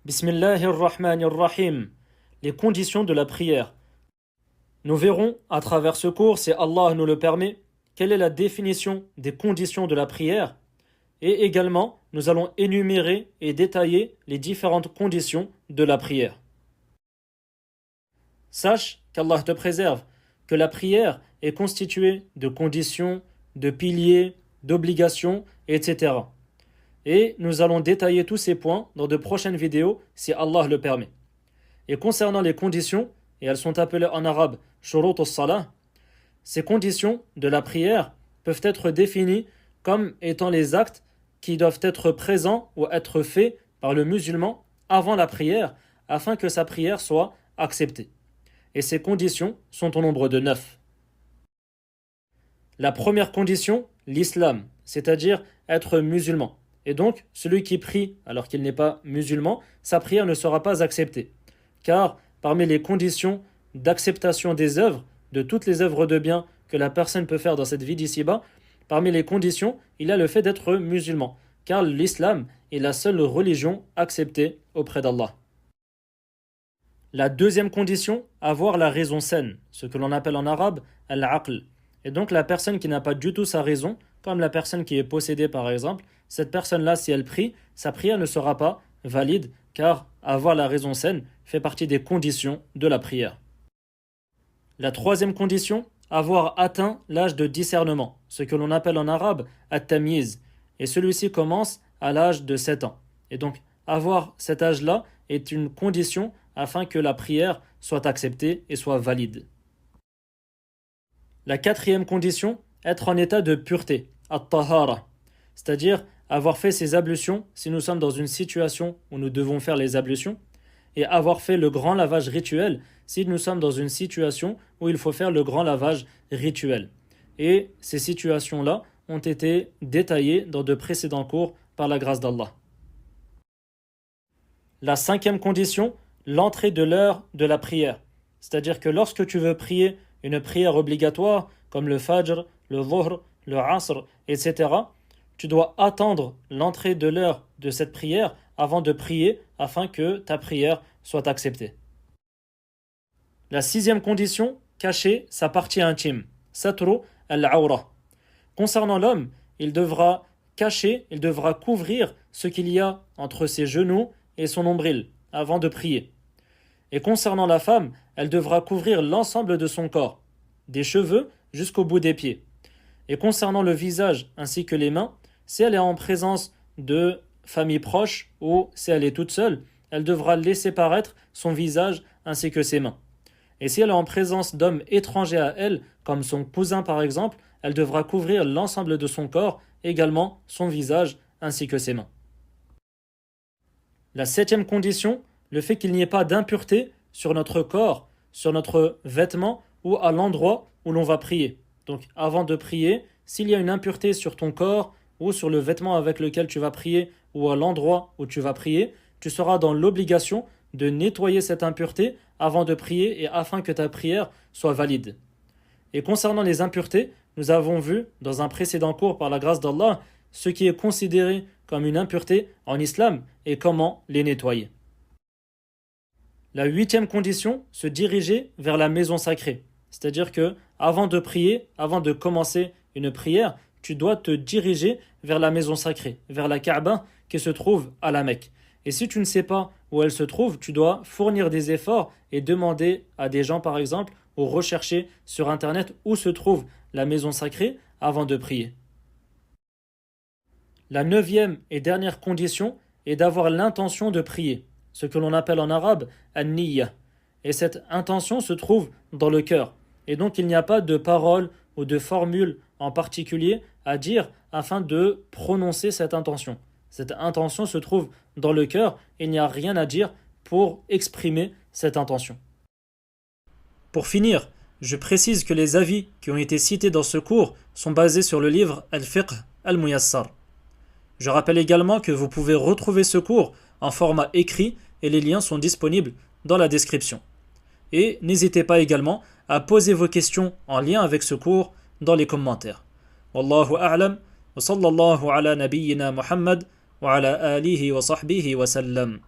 Bismillahirrahmanirrahim. Les conditions de la prière. Nous verrons à travers ce cours, si Allah nous le permet, quelle est la définition des conditions de la prière, et également nous allons énumérer et détailler les différentes conditions de la prière. Sache qu'Allah te préserve, que la prière est constituée de conditions, de piliers, d'obligations, etc. Et nous allons détailler tous ces points dans de prochaines vidéos si Allah le permet. Et concernant les conditions, et elles sont appelées en arabe shurut as-salah, ces conditions de la prière peuvent être définies comme étant les actes qui doivent être présents ou être faits par le musulman avant la prière afin que sa prière soit acceptée. Et ces conditions sont au nombre de 9. La première condition, l'islam, c'est-à-dire être musulman. Et donc, celui qui prie alors qu'il n'est pas musulman, sa prière ne sera pas acceptée. Car parmi les conditions d'acceptation des œuvres, de toutes les œuvres de bien que la personne peut faire dans cette vie d'ici-bas, parmi les conditions, il y a le fait d'être musulman. Car l'islam est la seule religion acceptée auprès d'Allah. La deuxième condition, avoir la raison saine, ce que l'on appelle en arabe al-aql. Et donc la personne qui n'a pas du tout sa raison, comme la personne qui est possédée par exemple, cette personne-là, si elle prie, sa prière ne sera pas valide, car avoir la raison saine fait partie des conditions de la prière. La troisième condition, avoir atteint l'âge de discernement, ce que l'on appelle en arabe at-tamyiz, et celui-ci commence à l'âge de 7 ans. Et donc avoir cet âge-là est une condition afin que la prière soit acceptée et soit valide. La quatrième condition, être en état de pureté, at-tahara, c'est-à-dire avoir fait ses ablutions si nous sommes dans une situation où nous devons faire les ablutions, et avoir fait le grand lavage rituel si nous sommes dans une situation où il faut faire le grand lavage rituel. Et ces situations-là ont été détaillées dans de précédents cours par la grâce d'Allah. La cinquième condition, l'entrée de l'heure de la prière. C'est-à-dire que lorsque tu veux prier une prière obligatoire, comme le fajr, le dhuhr, le asr, etc., tu dois attendre l'entrée de l'heure de cette prière avant de prier afin que ta prière soit acceptée. La sixième condition, cacher sa partie intime. Satru al-awra. Concernant l'homme, il devra cacher, il devra couvrir ce qu'il y a entre ses genoux et son nombril avant de prier. Et concernant la femme, elle devra couvrir l'ensemble de son corps, des cheveux jusqu'au bout des pieds. Et concernant le visage ainsi que les mains, si elle est en présence de famille proche ou si elle est toute seule, elle devra laisser paraître son visage ainsi que ses mains. Et si elle est en présence d'hommes étrangers à elle, comme son cousin par exemple, elle devra couvrir l'ensemble de son corps, également son visage ainsi que ses mains. La septième condition, le fait qu'il n'y ait pas d'impureté sur notre corps, sur notre vêtement ou à l'endroit où l'on va prier. Donc avant de prier, s'il y a une impureté sur ton corps ou sur le vêtement avec lequel tu vas prier ou à l'endroit où tu vas prier, tu seras dans l'obligation de nettoyer cette impureté avant de prier et afin que ta prière soit valide. Et concernant les impuretés, nous avons vu dans un précédent cours par la grâce d'Allah ce qui est considéré comme une impureté en islam et comment les nettoyer. La huitième condition, se diriger vers la maison sacrée. C'est-à-dire que avant de prier, avant de commencer une prière, tu dois te diriger vers la maison sacrée, vers la Kaaba qui se trouve à la Mecque. Et si tu ne sais pas où elle se trouve, tu dois fournir des efforts et demander à des gens par exemple ou rechercher sur internet où se trouve la maison sacrée avant de prier. La neuvième et dernière condition est d'avoir l'intention de prier, ce que l'on appelle en arabe an-niyya. Et cette intention se trouve dans le cœur. Et donc il n'y a pas de parole ou de formule en particulier à dire afin de prononcer cette intention. Cette intention se trouve dans le cœur et il n'y a rien à dire pour exprimer cette intention. Pour finir, je précise que les avis qui ont été cités dans ce cours sont basés sur le livre Al-Fiqh Al-Muyassar. Je rappelle également que vous pouvez retrouver ce cours en format écrit et les liens sont disponibles dans la description. Et n'hésitez pas également à poser vos questions en lien avec ce cours dans les commentaires. Wallahu a'lam wa sallallahu ala nabiyyina Muhammad wa ala alihi wa sahbihi wa sallam.